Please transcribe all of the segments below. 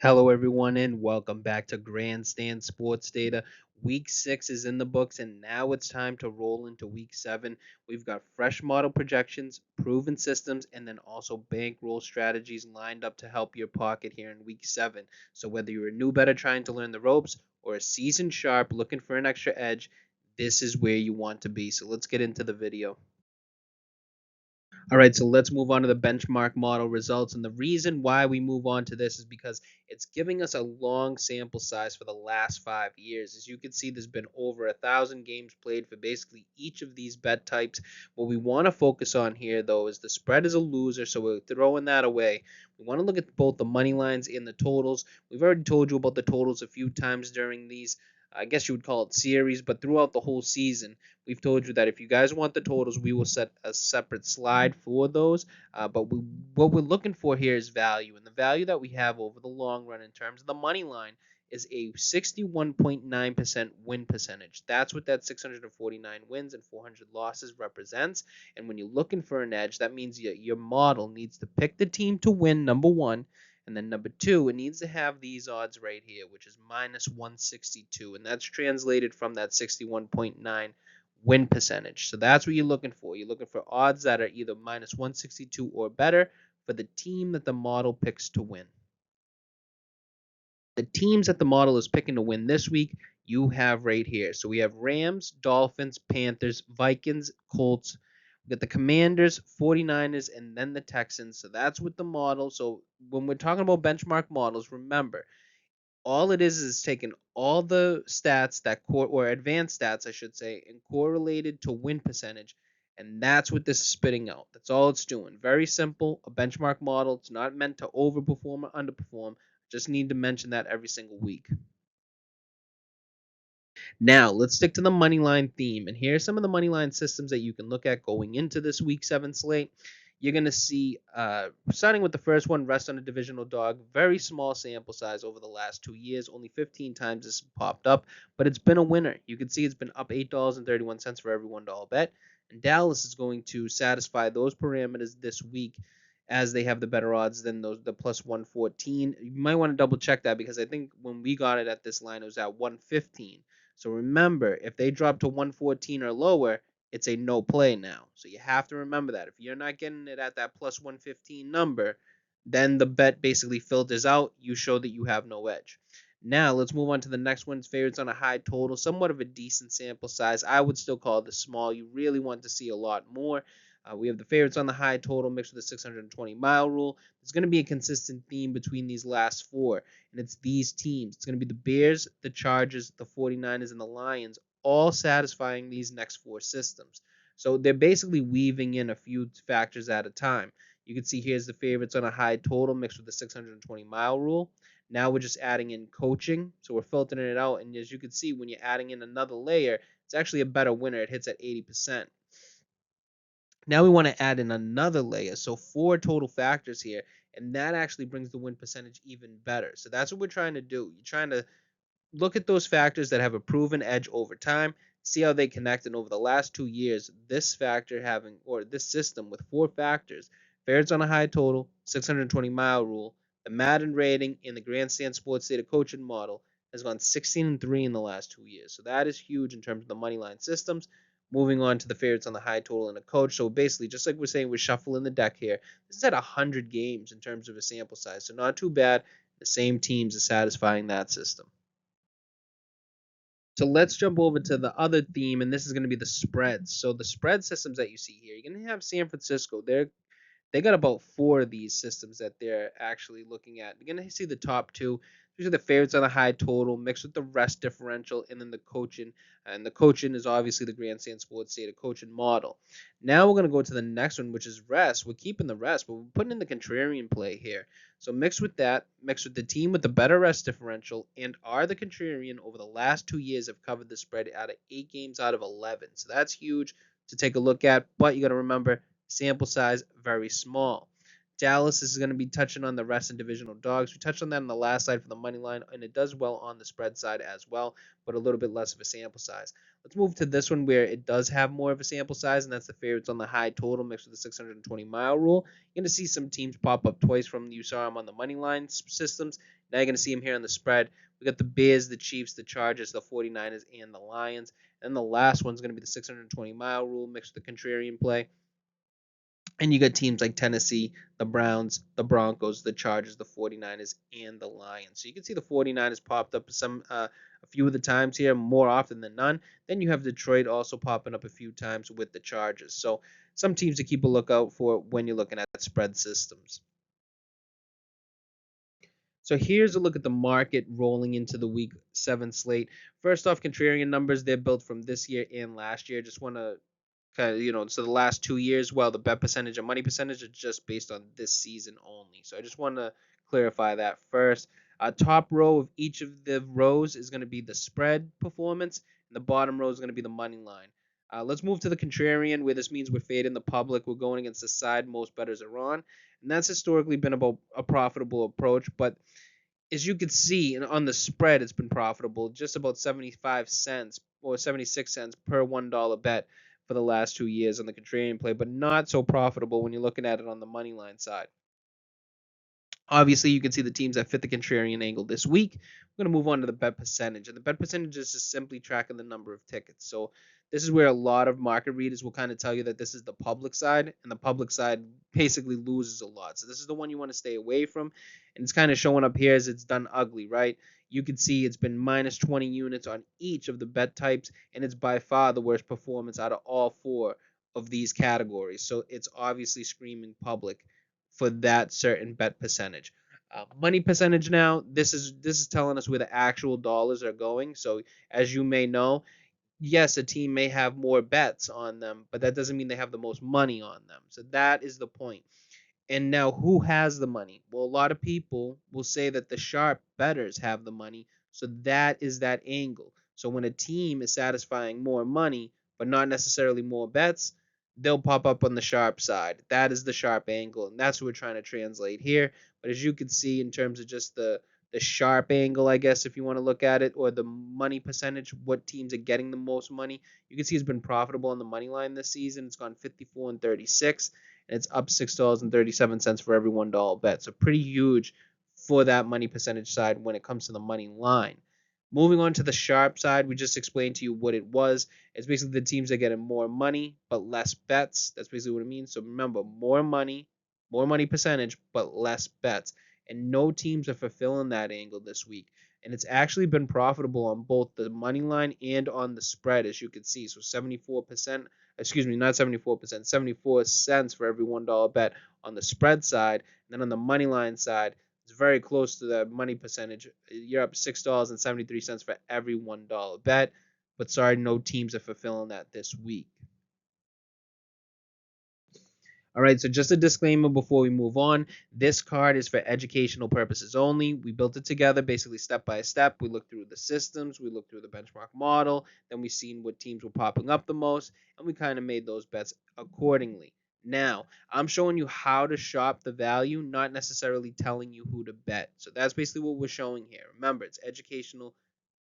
Hello, everyone, and welcome back to Grandstand Sports Data. Week 6 is in the books, and now it's time to roll into Week 7. We've got fresh model projections, proven systems, and then also bankroll strategies lined up to help your pocket here in Week 7. So, whether you're a new bettor trying to learn the ropes or a seasoned sharp looking for an extra edge, this is where you want to be. So, let's get into the video. All right, so let's move on to the benchmark model results. And the reason why we move on to this is because it's giving us a long sample size for the last 5 years. As you can see, there's been over 1,000 games played for basically each of these bet types. What we want to focus on here, though, is the spread is a loser, so we're throwing that away. We want to look at both the money lines and the totals. We've already told you about the totals a few times during these, I guess you would call it series, but throughout the whole season, we've told you that if you guys want the totals, we will set a separate slide for those. What we're looking for here is value, and the value that we have over the long run in terms of the money line is a 61.9% win percentage. That's what that 649 wins and 400 losses represents. And when you're looking for an edge, that means your model needs to pick the team to win, number one. And then number two, it needs to have these odds right here, which is minus 162. And that's translated from that 61.9 win percentage. So that's what you're looking for. You're looking for odds that are either minus 162 or better for the team that the model picks to win. The teams that the model is picking to win this week, you have right here. So we have Rams, Dolphins, Panthers, Vikings, Colts. We got the Commanders, 49ers, and then the Texans. So that's with the model. So when we're talking about benchmark models, remember, all it is taking all the stats that or advanced stats, I should say, and correlated to win percentage, and that's what this is spitting out. That's all it's doing. Very simple, a benchmark model. It's not meant to overperform or underperform. Just need to mention that every single week. Now, let's stick to the money line theme. And here are some of the money line systems that you can look at going into this week 7 slate. You're going to see, starting with the first one, rest on a divisional dog. Very small sample size over the last 2 years. Only 15 times this popped up, but it's been a winner. You can see it's been up $8.31 for every $1 bet. And Dallas is going to satisfy those parameters this week as they have the better odds than the plus 114. You might want to double check that because I think when we got it at this line, it was at 115. So remember, if they drop to 114 or lower, it's a no play now. So you have to remember that. If you're not getting it at that plus 115 number, then the bet basically filters out. You show that you have no edge. Now let's move on to the next one's favorites on a high total, somewhat of a decent sample size. I would still call this small. You really want to see a lot more. We have the favorites on the high total mixed with the 620-mile rule. There's going to be a consistent theme between these last four, and it's these teams. It's going to be the Bears, the Chargers, the 49ers, and the Lions, all satisfying these next four systems. So they're basically weaving in a few factors at a time. You can see here's the favorites on a high total mixed with the 620-mile rule. Now we're just adding in coaching, so we're filtering it out. And as you can see, when you're adding in another layer, it's actually a better winner. It hits at 80%. Now we want to add in another layer, so 4 total factors here, and that actually brings the win percentage even better. So that's what we're trying to do. You're trying to look at those factors that have a proven edge over time, see how they connect, and over the last 2 years, this factor having, or this system with 4 factors, favorites on a high total, 620-mile rule, the Madden rating, and the Grandstand Sports Data coaching model has gone 16-3 in the last 2 years. So that is huge in terms of the money line systems. Moving on to the favorites on the high total and a coach. So basically, just like we're saying, we're shuffling the deck here. This is at 100 games in terms of a sample size. So not too bad. The same teams are satisfying that system. So let's jump over to the other theme, and this is going to be the spreads. So the spread systems that you see here, you're going to have San Francisco. They got about 4 of these systems that they're actually looking at. You're going to see the top 2. These are the favorites on the high total mixed with the rest differential and then the coaching. And the coaching is obviously the Grandstand Sports Data coaching model. Now we're going to go to the next one, which is rest. We're keeping the rest, but we're putting in the contrarian play here. So mixed with that, mixed with the team with the better rest differential and are the contrarian over the last 2 years have covered the spread out of 8 games out of 11. So that's huge to take a look at, but you got to remember sample size very small. Dallas is going to be touching on the rest and divisional dogs. We touched on that on the last slide for the money line, and it does well on the spread side as well, but a little bit less of a sample size. Let's move to this one where it does have more of a sample size, and that's the favorites on the high total mixed with the 620-mile rule. You're going to see some teams pop up twice from you saw them on the money line systems. Now you're going to see them here on the spread. We got the Bears, the Chiefs, the Chargers, the 49ers, and the Lions. And the last one's going to be the 620-mile rule mixed with the contrarian play. And you got teams like Tennessee, the Browns, the Broncos, the Chargers, the 49ers, and the Lions. So you can see the 49ers popped up a few of the times here, more often than none. Then you have Detroit also popping up a few times with the Chargers. So some teams to keep a lookout for when you're looking at spread systems. So here's a look at the market rolling into the week 7 slate. First off, contrarian numbers, they're built from this year and last year. Just want to so the last 2 years, the bet percentage and money percentage are just based on this season only. So I just want to clarify that first. Top row of each of the rows is going to be the spread performance, and the bottom row is going to be the money line. Let's move to the contrarian, where this means we're fading the public. We're going against the side most bettors are on, and that's historically been about a profitable approach. But as you can see on the spread, it's been profitable, just about 75 cents or 76 cents per $1 bet for the last 2 years on the contrarian play, but not so profitable when you're looking at it on the money line side. Obviously, you can see the teams that fit the contrarian angle this week. We're going to move on to the bet percentage. And the bet percentage is just simply tracking the number of tickets. So this is where a lot of market readers will kind of tell you that this is the public side, and the public side basically loses a lot. So this is the one you want to stay away from. And it's kind of showing up here as it's done ugly, right? You can see it's been minus 20 units on each of the bet types, and it's by far the worst performance out of all 4 of these categories. So it's obviously screaming public for that certain bet percentage. Money percentage now, this is telling us where the actual dollars are going. So as you may know, yes, a team may have more bets on them, but that doesn't mean they have the most money on them. So that is the point. And now, who has the money? Well, a lot of people will say that the sharp bettors have the money. So that is that angle. So when a team is satisfying more money, but not necessarily more bets, they'll pop up on the sharp side. That is the sharp angle, and that's what we're trying to translate here. But as you can see, in terms of just the sharp angle, I guess, if you want to look at it, or the money percentage, what teams are getting the most money, you can see it's been profitable on the money line this season. It's gone 54 and 36, and it's up $6.37 for every $1 bet. So pretty huge for that money percentage side when it comes to the money line. Moving on to the sharp side, we just explained to you what it was. It's basically the teams that getting more money but less bets. That's basically what it means. So remember, more money percentage, but less bets. And no teams are fulfilling that angle this week. And it's actually been profitable on both the money line and on the spread, as you can see. So 74%, excuse me, not 74%, 74 cents for every $1 bet on the spread side. And then on the money line side, it's very close to the money percentage. You're up $6.73 for every $1 bet. But sorry, no teams are fulfilling that this week. All right, so just a disclaimer before we move on. This card is for educational purposes only. We built it together basically step by step. We looked through the systems, we looked through the benchmark model, then we seen what teams were popping up the most, and we kind of made those bets accordingly. Now, I'm showing you how to shop the value, not necessarily telling you who to bet. So that's basically what we're showing here. Remember, it's educational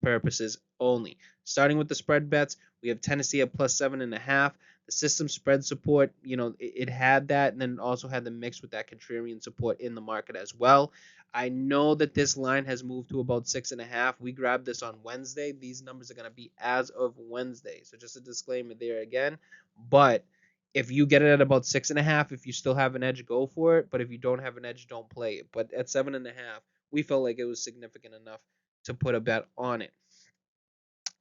purposes only. Starting with the spread bets, we have Tennessee at plus 7.5. The system spread support, it had that, and then it also had the mix with that contrarian support in the market as well. I know that this line has moved to about 6.5. We grabbed this on Wednesday. These numbers are going to be as of Wednesday. So just a disclaimer there again. But if you get it at about 6.5, if you still have an edge, go for it. But if you don't have an edge, don't play it. But at 7.5, we felt like it was significant enough to put a bet on it.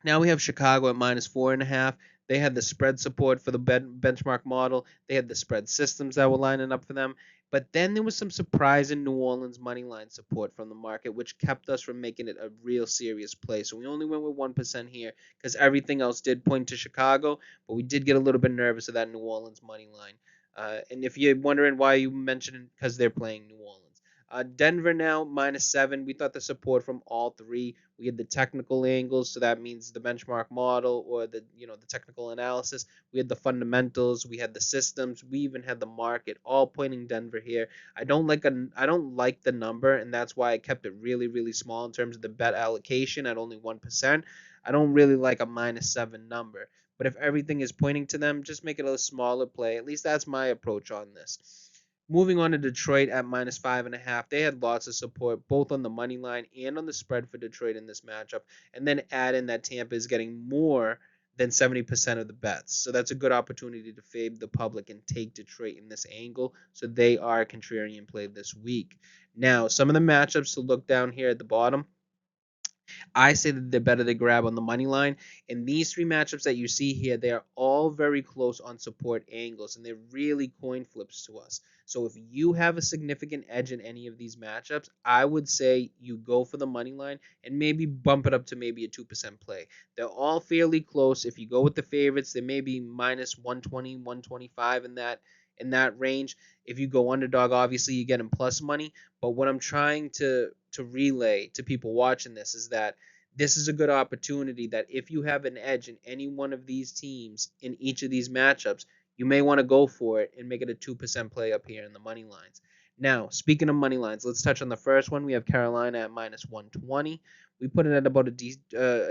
Now we have Chicago at minus 4.5. They had the spread support for the benchmark model. They had the spread systems that were lining up for them. But then there was some surprising New Orleans money line support from the market, which kept us from making it a real serious play. So we only went with 1% here because everything else did point to Chicago, but we did get a little bit nervous of that New Orleans money line. And if you're wondering why you mentioned it, because they're playing New Orleans. Denver now -7. We thought the support from all three. We had the technical angles, so that means the benchmark model or the technical analysis. We had the fundamentals. We had the systems. We even had the market, all pointing Denver here. I don't like the number, and that's why I kept it really really small in terms of the bet allocation at only 1%. I don't really like a -7 number, but if everything is pointing to them, just make it a smaller play. At least that's my approach on this. Moving on to Detroit at -5.5, they had lots of support both on the money line and on the spread for Detroit in this matchup. And then add in that Tampa is getting more than 70% of the bets. So that's a good opportunity to fade the public and take Detroit in this angle. So they are a contrarian play this week. Now, some of the matchups to look down here at the bottom. I say that they're better to grab on the money line. And these three matchups that you see here, they are all very close on support angles, and they're really coin flips to us. So if you have a significant edge in any of these matchups, I would say you go for the money line and maybe bump it up to maybe a 2% play. They're all fairly close. If you go with the favorites, they may be -120, 125 in that range. If you go underdog, obviously you get in plus money. But what I'm trying to relay to people watching this is that this is a good opportunity that if you have an edge in any one of these teams in each of these matchups, you may want to go for it and make it a 2% play up here in the money lines. Now, speaking of money lines, let's touch on the first one. We have Carolina at -120. We put it at about a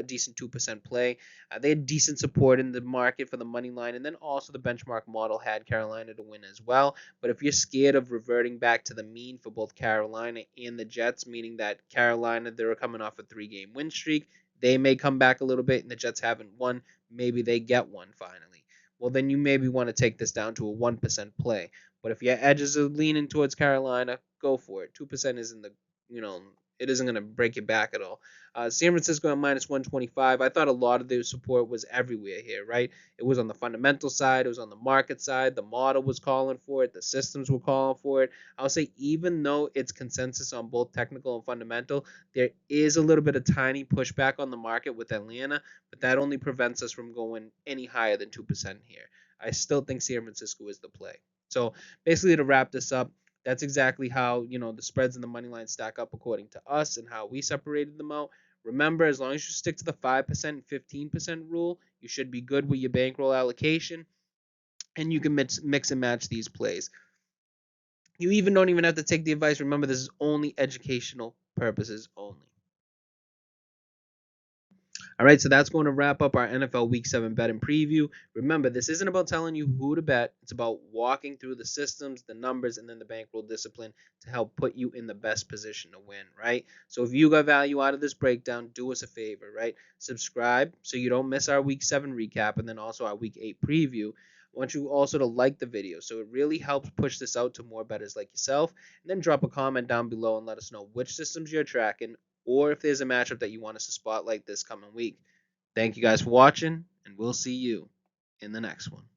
decent 2% play. They had decent support in the market for the money line, and then also the benchmark model had Carolina to win as well. But if you're scared of reverting back to the mean for both Carolina and the Jets, meaning that Carolina, they're coming off a 3-game win streak, they may come back a little bit, and the Jets haven't won. Maybe they get one finally. Well, then you maybe want to take this down to a 1% play. But if your edges are leaning towards Carolina, go for it. 2% isn't it isn't going to break your back at all. San Francisco at -125. I thought a lot of their support was everywhere here, right? It was on the fundamental side. It was on the market side. The model was calling for it. The systems were calling for it. I'll say even though it's consensus on both technical and fundamental, there is a little bit of tiny pushback on the market with Atlanta, but that only prevents us from going any higher than 2% here. I still think San Francisco is the play. So basically, to wrap this up, that's exactly how the spreads and the money line stack up according to us and how we separated them out. Remember, as long as you stick to the 5% 15% rule, you should be good with your bankroll allocation, and you can mix and match these plays. You don't even have to take the advice. Remember, this is only educational purposes only. All right, so that's going to wrap up our NFL Week 7 betting preview. Remember, this isn't about telling you who to bet. It's about walking through the systems, the numbers, and then the bankroll discipline to help put you in the best position to win, right? So if you got value out of this breakdown, do us a favor, right? Subscribe so you don't miss our Week 7 recap and then also our Week 8 preview. I want you also to like the video, so it really helps push this out to more bettors like yourself. And then drop a comment down below and let us know which systems you're tracking, or if there's a matchup that you want us to spotlight this coming week. Thank you guys for watching, and we'll see you in the next one.